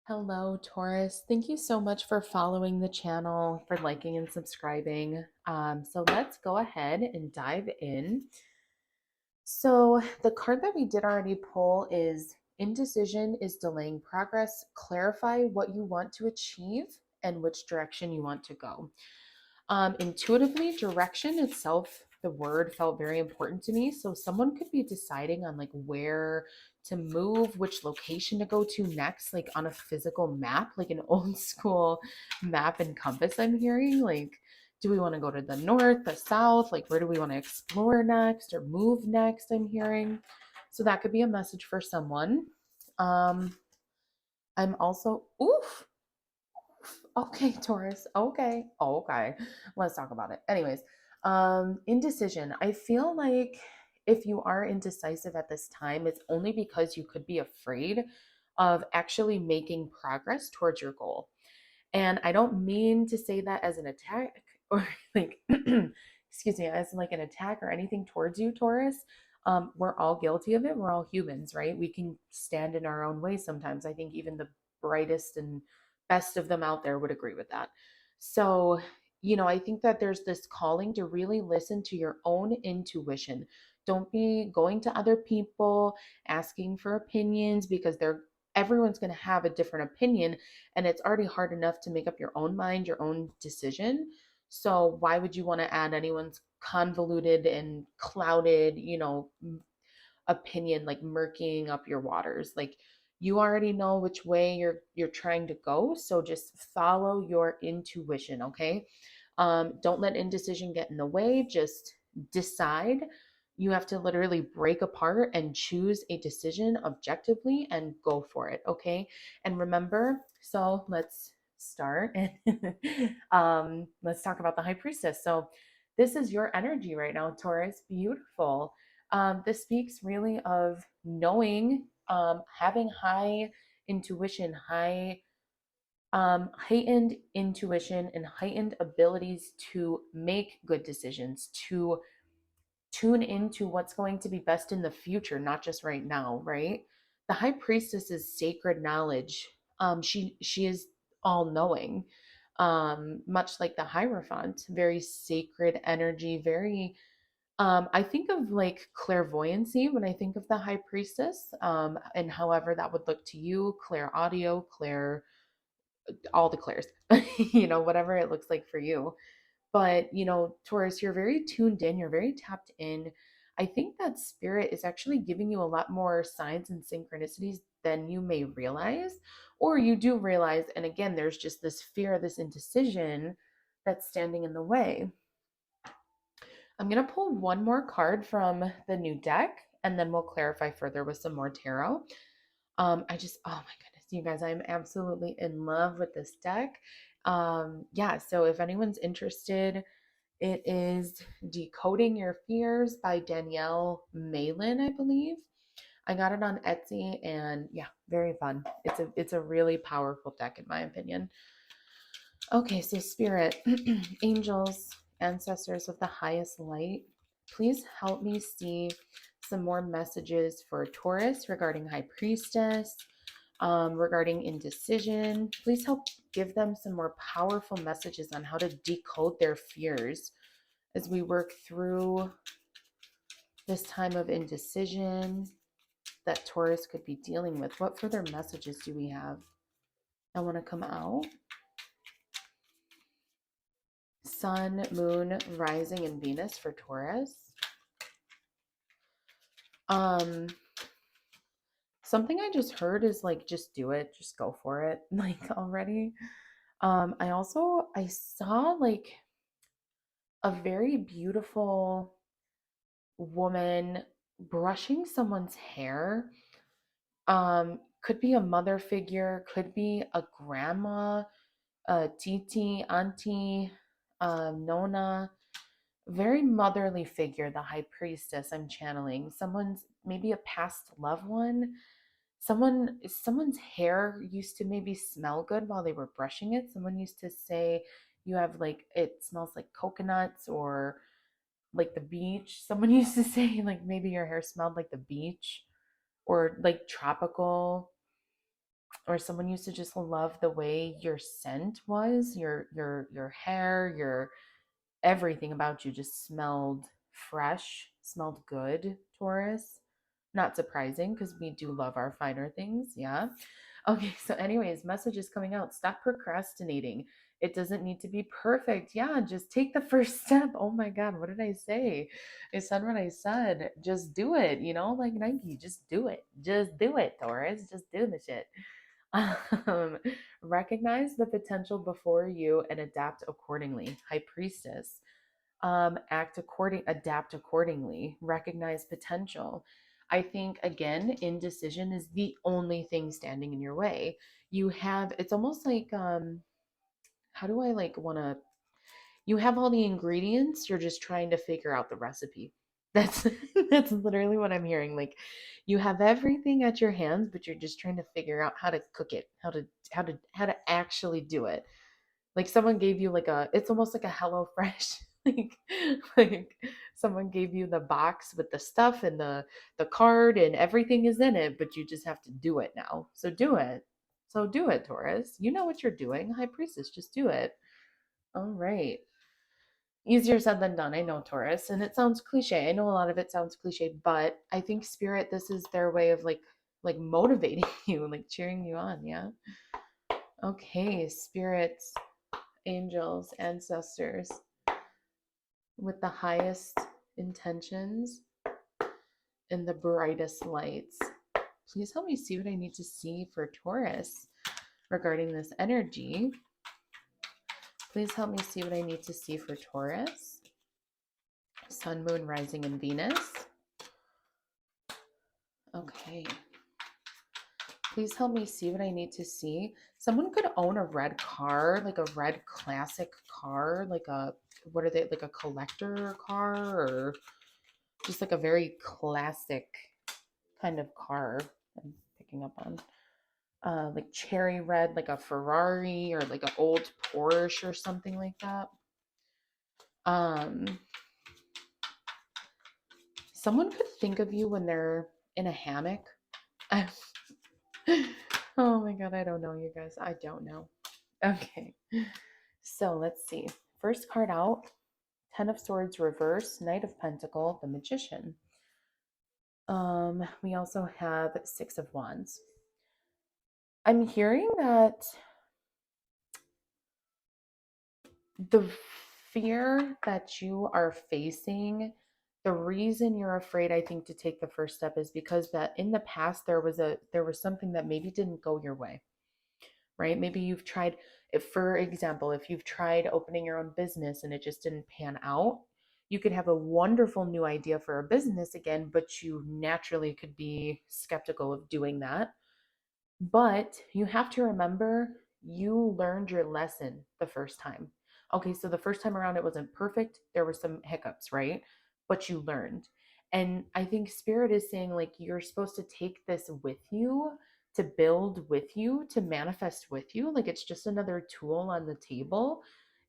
Hello, Taurus. Thank you so much for following the channel, for liking and subscribing. So let's go ahead and dive in. So the card that we did already pull is indecision is delaying progress. Clarify what you want to achieve and which direction you want to go. Intuitively, direction itself, the word felt very important to me. So someone could be deciding on like where to move, which location to go to next, like on a physical map, like an old school map and compass. I'm hearing like, do we want to go to the north, the south? Like, where do we want to explore next or move next? I'm hearing. So that could be a message for someone. Um, I'm also, oof, okay, Taurus. Okay. Okay. Let's talk about it. Anyways, indecision. I feel like if you are indecisive at this time, it's only because you could be afraid of actually making progress towards your goal. And I don't mean to say that as an attack or like, excuse me, as like an attack or anything towards you, Taurus. We're all guilty of it. We're all humans, right? We can stand in our own way sometimes. I think even the brightest and best of them out there would agree with that. So, I think that there's this calling to really listen to your own intuition. Don't be going to other people asking for opinions because everyone's going to have a different opinion, and it's already hard enough to make up your own mind, your own decision. So why would you want to add anyone's convoluted and clouded, opinion, like murking up your waters? Like, you already know which way you're trying to go, so just follow your intuition, okay? Don't let indecision get in the way. Just decide. You have to literally break apart and choose a decision objectively and go for it, okay? And remember, so let's start and let's talk about the high priestess. So this is your energy right now, Taurus. Beautiful. This speaks really of knowing, having high intuition, heightened intuition, and heightened abilities to make good decisions, to tune into what's going to be best in the future, not just right now, right? The high priestess is sacred knowledge. She is all knowing. Much like the Hierophant, very sacred energy, very I think of like clairvoyancy when I think of the high priestess, and however that would look to you, clair audio, clair, all the clairs, whatever it looks like for you. But, Taurus, you're very tuned in, you're very tapped in. I think that spirit is actually giving you a lot more signs and synchronicities than you may realize, or you do realize. And again, there's just this fear, this indecision that's standing in the way. I'm going to pull one more card from the new deck, and then we'll clarify further with some more tarot. Oh my goodness, you guys, I'm absolutely in love with this deck. Yeah, so if anyone's interested, it is Decoding Your Fears by Danielle Malin, I believe. I got it on Etsy, and yeah, very fun. It's a really powerful deck in my opinion. Okay, so spirit, angels, ancestors of the highest light, please help me see some more messages for Taurus regarding High Priestess, regarding indecision. Please help give them some more powerful messages on how to decode their fears as we work through this time of indecision that Taurus could be dealing with. What further messages do we have that want to come out? Sun, Moon, Rising, and Venus for Taurus. Um, Something I just heard is like, just do it, just go for it, like already. I saw like a very beautiful woman brushing someone's hair. Could be a mother figure, could be a grandma, a titi, auntie, nona, very motherly figure, the high priestess I'm channeling. Someone's maybe a past loved one. Someone's hair used to maybe smell good while they were brushing it. Someone used to say you have like it smells like coconuts or like the beach. Someone used to say like maybe your hair smelled like the beach or like tropical. or someone used to just love the way your scent was, your hair, your everything about you just smelled fresh, smelled good, Taurus. Not surprising because we do love our finer things. Yeah. Okay. So, anyways, message is coming out. Stop procrastinating. It doesn't need to be perfect. Yeah. Just take the first step. Oh my God. What did I say? I said what I said. Just do it. Like Nike, just do it. Just do it, Taurus. Just do the shit. Um, Recognize the potential before you and adapt accordingly. High Priestess. Adapt accordingly, recognize potential. I think again, indecision is the only thing standing in your way. It's almost like, how do I like want to, you have all the ingredients, you're just trying to figure out the recipe. That's that's literally what I'm hearing. Like you have everything at your hands, but you're just trying to figure out how to cook it, how to actually do it. Like someone gave you it's almost like a Hello Fresh. like like someone gave you the box with the stuff and the card and everything is in it, but you just have to do it now. So do it. So do it, Taurus. You know what you're doing. High Priestess, just do it. All right. Easier said than done. I know, Taurus. And it sounds cliche. I know a lot of it sounds cliche, but I think spirit, this is their way of like motivating you, like cheering you on, yeah? Okay, spirits, angels, ancestors, with the highest intentions and the brightest lights. Please help me see what I need to see for Taurus regarding this energy. Please help me see what I need to see for Taurus. Sun, Moon, Rising, and Venus. Okay. Please help me see what I need to see. Someone could own a red car, like a red classic car, what are they, like a collector car, or just like a very classic kind of car I'm picking up on. Like cherry red, like a Ferrari or like an old Porsche or something like that. Um, Someone could think of you when they're in a hammock. Oh my God, I don't know, you guys. I don't know. Okay, so let's see. First card out, Ten of Swords reverse, Knight of Pentacle, the Magician. We also have Six of Wands. I'm hearing that the fear that you are facing, the reason you're afraid, I think, to take the first step is because that in the past there was something that maybe didn't go your way, right? Maybe you've tried, if for example, if you've tried opening your own business and it just didn't pan out, you could have a wonderful new idea for a business again, but you naturally could be skeptical of doing that. But you have to remember, you learned your lesson the first time. Okay, so the first time around it wasn't perfect. There were some hiccups, right? But you learned. And I think Spirit is saying, like, you're supposed to take this with you, to build with you, to manifest with you. Like, it's just another tool on the table.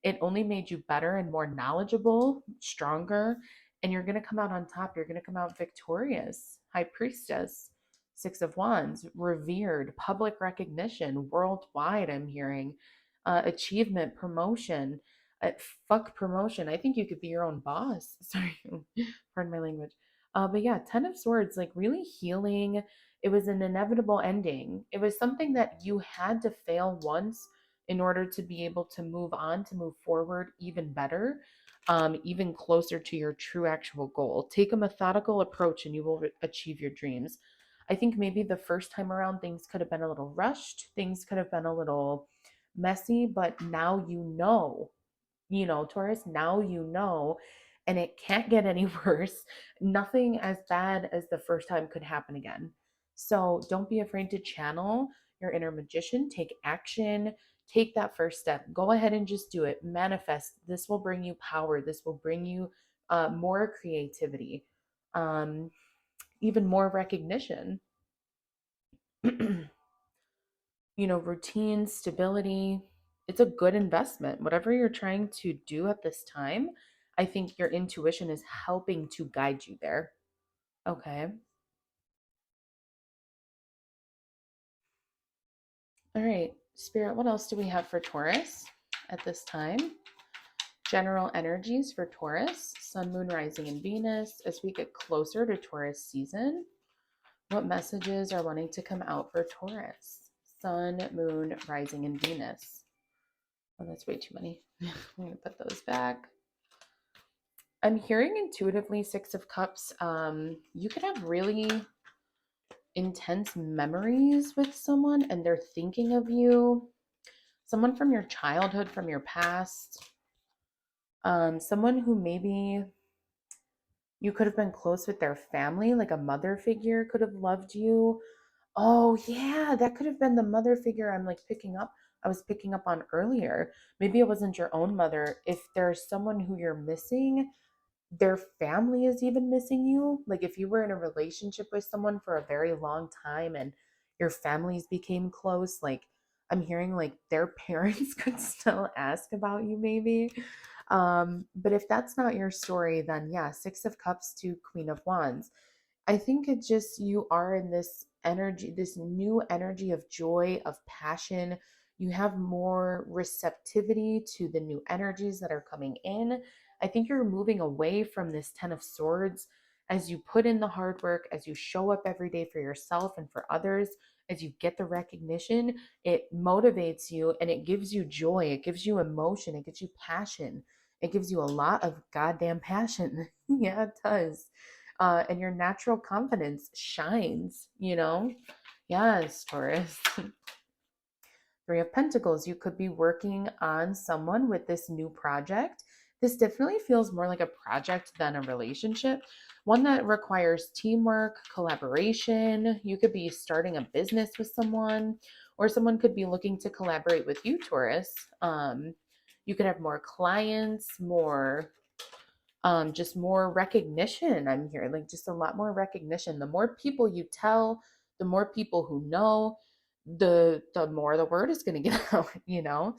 It only made you better and more knowledgeable, stronger, and you're going to come out on top. You're going to come out victorious. High Priestess. Six of Wands, revered, public recognition, worldwide, I'm hearing, achievement, promotion. Uh, Fuck promotion. I think you could be your own boss. Sorry, pardon my language. But yeah, Ten of Swords, like really healing. It was an inevitable ending. It was something that you had to fail once in order to be able to move on, to move forward even better, even closer to your true actual goal. Take a methodical approach and you will achieve your dreams. I think maybe the first time around things could have been a little rushed, things could have been a little messy, but now Taurus, now you know, and it can't get any worse. Nothing as bad as the first time could happen again. So don't be afraid to channel your inner magician, take action, take that first step. Go ahead and just do it. Manifest. This will bring you power. This will bring you more creativity, um, even more recognition. Routine, stability. It's a good investment. Whatever you're trying to do at this time, I think your intuition is helping to guide you there. Okay. All right, Spirit, what else do we have for Taurus at this time? General energies for Taurus, Sun, Moon, Rising, and Venus. As we get closer to Taurus season, what messages are wanting to come out for Taurus? Sun, Moon, Rising, and Venus. Oh, that's way too many. I'm going to put those back. I'm hearing intuitively Six of Cups. You could have really intense memories with someone and they're thinking of you. Someone from your childhood, from your past. Someone who maybe you could have been close with their family, like a mother figure could have loved you. Oh, yeah, that could have been the mother figure I'm like picking up. I was picking up on earlier. Maybe it wasn't your own mother. If there's someone who you're missing, their family is even missing you. Like if you were in a relationship with someone for a very long time and your families became close, like I'm hearing like their parents could still ask about you maybe. But if that's not your story, then yeah, Six of Cups to Queen of Wands. I think it's just you are in this energy, this new energy of joy, of passion. You have more receptivity to the new energies that are coming in. I think you're moving away from this 10 of Swords as you put in the hard work, as you show up every day for yourself and for others, as you get the recognition, it motivates you and it gives you joy, it gives you emotion, it gives you passion. It gives you a lot of goddamn passion. Yeah, it does. And your natural confidence shines, you know? Yes, Taurus. Three of Pentacles, you could be working on someone with this new project. This definitely feels more like a project than a relationship, one that requires teamwork, collaboration. You could be starting a business with someone, or someone could be looking to collaborate with you, Taurus. You could have more clients, more just more recognition. I'm hearing like just a lot more recognition. The more people you tell, the more people who know, the more the word is going to get out, you know.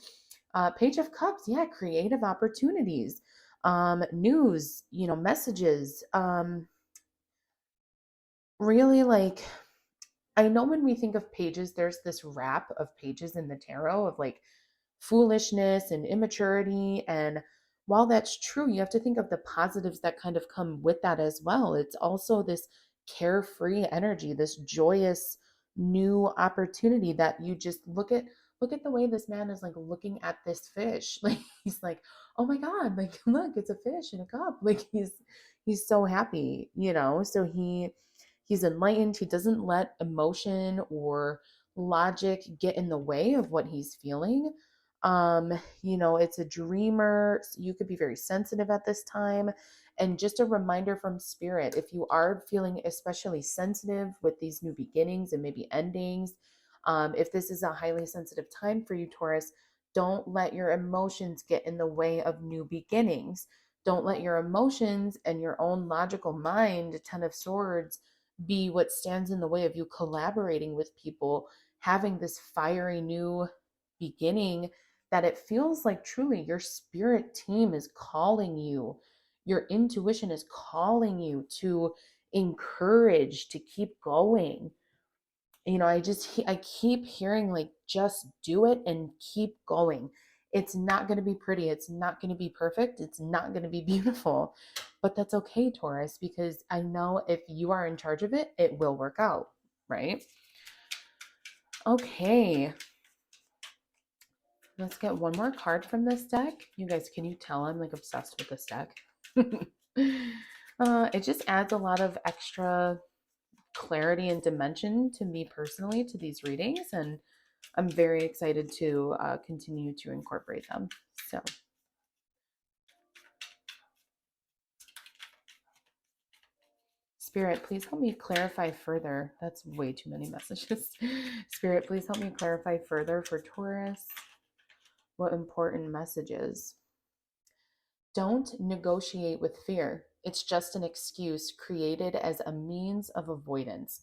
Page of Cups, yeah, creative opportunities, news, you know, messages, really like I know when we think of pages, there's this wrap of pages in the tarot of like foolishness and immaturity. And while that's true, you have to think of the positives that kind of come with that as well. It's also this carefree energy, this joyous new opportunity that you just look at the way this man is like looking at this fish. Like he's like, "Oh my god, like look, it's a fish in a cup." Like he's so happy, you know? So he's enlightened. He doesn't let emotion or logic get in the way of what he's feeling. You know, it's a dreamer. You could be very sensitive at this time. And just a reminder from spirit, if you are feeling especially sensitive with these new beginnings and maybe endings, if this is a highly sensitive time for you, Taurus, don't let your emotions get in the way of new beginnings. Don't let your emotions and your own logical mind, Ten of Swords, be what stands in the way of you collaborating with people, having this fiery new beginning that it feels like truly your spirit team is calling you. Your intuition is calling you to encourage, to keep going. You know, I keep hearing like just do it and keep going. It's not going to be pretty, it's not going to be perfect, it's not going to be beautiful, but that's okay, Taurus, because I know if you are in charge of it, it will work out, right? Okay, let's get one more card from this deck. You guys, can you tell I'm like obsessed with this deck? It just adds a lot of extra clarity and dimension to me personally to these readings, and I'm very excited to continue to incorporate them. So, Spirit, please help me clarify further. That's way too many messages. Spirit, please help me clarify further for Taurus. What important messages? Don't negotiate with fear. It's just an excuse created as a means of avoidance.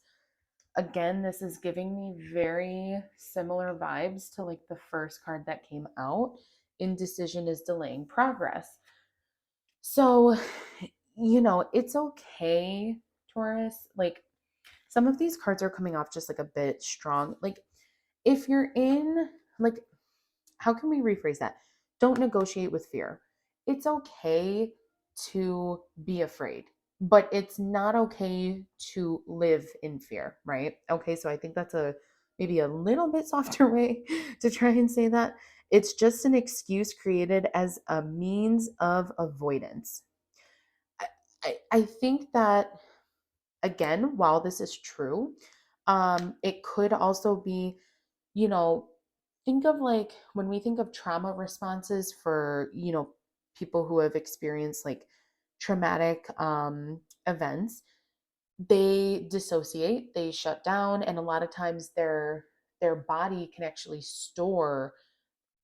Again, this is giving me very similar vibes to like the first card that came out. Indecision is delaying progress. So, you know, it's okay, Taurus. Like some of these cards are coming off just like a bit strong. Like if you're in, like, how can we rephrase that? Don't negotiate with fear. It's okay to be afraid, but it's not okay to live in fear, right? Okay, so I think that's a maybe a little bit softer way to try and say that. It's just an excuse created as a means of avoidance. I, I think that, again, while this is true, it could also be, you know, think of like when we think of trauma responses for, people who have experienced like traumatic events, they dissociate, they shut down, and a lot of times their body can actually store,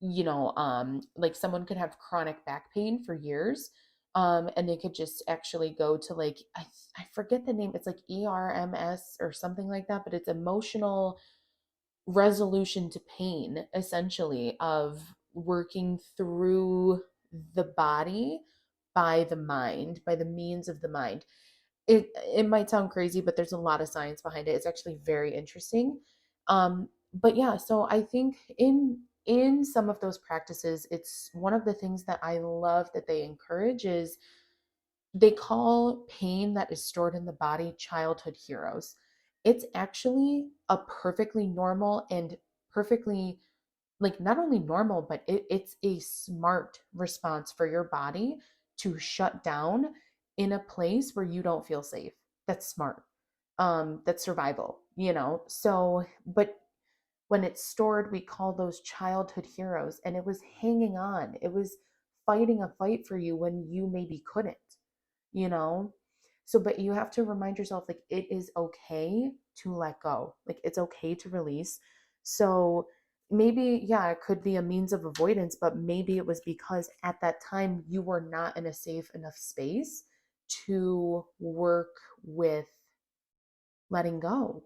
like someone could have chronic back pain for years. And they could just actually go to like I forget the name. It's like ERMS or something like that, but it's emotional resolution to pain, essentially, of working through the body by the mind, by the means of the mind. It might sound crazy, but there's a lot of science behind it. It's actually very interesting. But yeah, so I think in some of those practices, it's one of the things that I love that they encourage is they call pain that is stored in the body childhood heroes. It's actually a perfectly normal and perfectly, like, not only normal, but it's a smart response for your body to shut down in a place where you don't feel safe. That's smart. That's survival. So, but when it's stored, we call those childhood heroes, and it was hanging on. It was fighting a fight for you when you maybe couldn't, you know? So, but you have to remind yourself, like, it is okay to let go. Like, it's okay to release. So, maybe, yeah, it could be a means of avoidance, but maybe it was because at that time you were not in a safe enough space to work with letting go.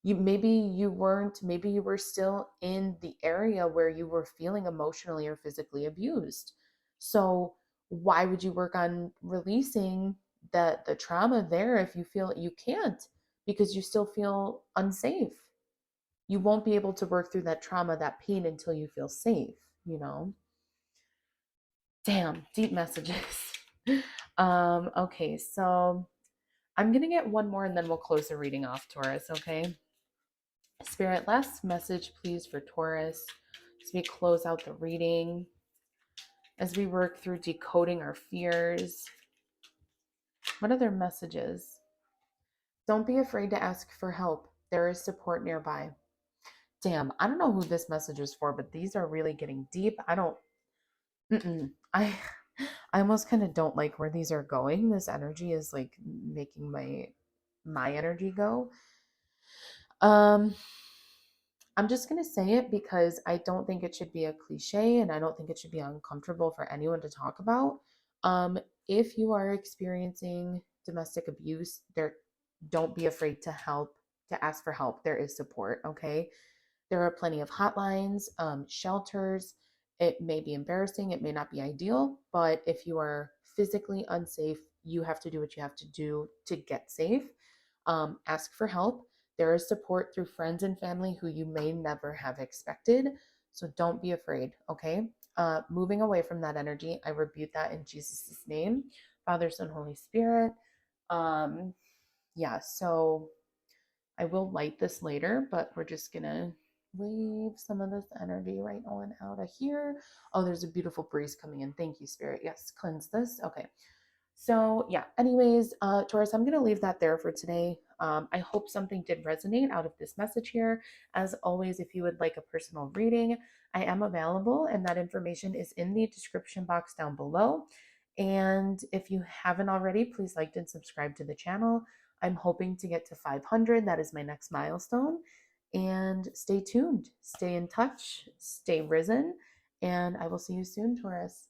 Maybe you were still in the area where you were feeling emotionally or physically abused. So why would you work on releasing the trauma there if you feel you can't, because you still feel unsafe? You won't be able to work through that trauma, that pain, until you feel safe, you know. Damn, deep messages. Okay, so I'm gonna get one more and then we'll close the reading off, Taurus, okay? Spirit, last message, please, for Taurus as we close out the reading, as we work through decoding our fears. What are their messages? Don't be afraid to ask for help. There is support nearby. Damn, I don't know who this message is for, but these are really getting deep. I don't, mm-mm. I almost kind of don't like where these are going. This energy is like making my energy go. Um, I'm just going to say it because I don't think it should be a cliche and I don't think it should be uncomfortable for anyone to talk about. Um, if you are experiencing domestic abuse, don't be afraid to ask for help. There is support, okay? There are plenty of hotlines, shelters. It may be embarrassing, it may not be ideal, but if you are physically unsafe, you have to do what you have to do to get safe. Ask for help. There is support through friends and family who you may never have expected. So don't be afraid, okay? Moving away from that energy, I rebuke that in Jesus' name. Father, Son, Holy Spirit. Um, yeah, so I will light this later, but we're just gonna wave some of this energy right on out of here. Oh, there's a beautiful breeze coming in. Thank you, Spirit. Yes, cleanse this. Okay. So yeah, anyways, Taurus, I'm going to leave that there for today. I hope something did resonate out of this message here. As always, if you would like a personal reading, I am available, and that information is in the description box down below. And if you haven't already, please like and subscribe to the channel. I'm hoping to get to 500. That is my next milestone. And stay tuned, stay in touch, stay risen, and I will see you soon, Taurus.